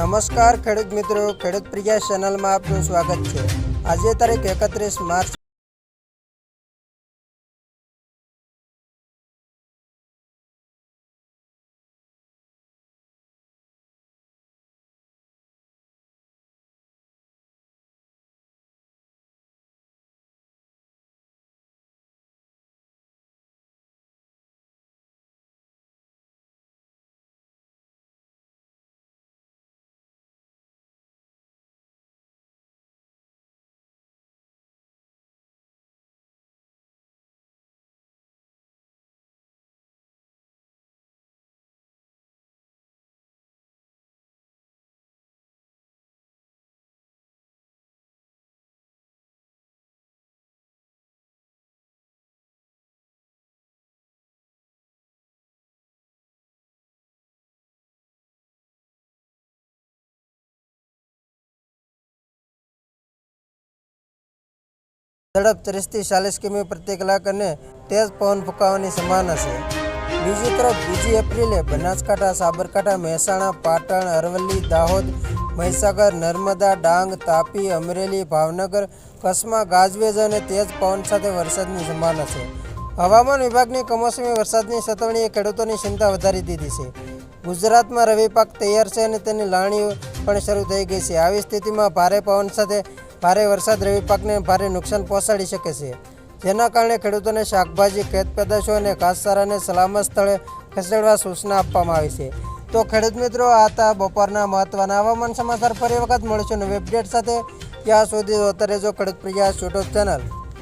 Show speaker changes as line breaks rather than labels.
નમસ્કાર ખેડૂત મિત્રો, ખેડૂત પ્રિયા ચેનલમાં આપનું સ્વાગત છે। આજે તારીખ 31 માર્ચ ઝડપ 30 થી 40 કિમી પ્રતિ કલાક અને તેજ પવન ફૂંકાવાની સંભાવના છે। બીજી તરફ 2 એપ્રિલે બનાસકાંઠા, સાબરકાંઠા, મહેસાણા, પાટણ, અરવલ્લી, દાહોદ, મહીસાગર, નર્મદા, ડાંગ, તાપી, અમરેલી, ભાવનગર, કચ્છમાં ગાજવીજ અને તેજ પવન સાથે વરસાદની સંભાવના છે। હવામાન વિભાગની કમોસમી વરસાદની ચેતવણીએ ખેડૂતોની ચિંતા વધારી દીધી છે। ગુજરાતમાં રવિ પાક તૈયાર છે અને તેની લાવણી પણ શરૂ થઈ ગઈ છે। આવી સ્થિતિમાં ભારે પવન સાથે ભારે વરસાદ રવિ પાકને ભારે નુકસાન પહોંચાડી શકે છે, જેના કારણે ખેડૂતોને શાકભાજી, ખેત પેદાશો અને ઘાસચારાને સલામત સ્થળે ખસેડવા સૂચના આપવામાં આવી છે। તો ખેડૂત મિત્રો, આ હતા બપોરના મહત્વના હવામાન સમાચાર। ફરી વખત મળીશું નવી અપડેટ સાથે। ત્યાં સુધી જોતા રહેજો ખેડૂત પ્રિયા યુટ્યુબ ચેનલ।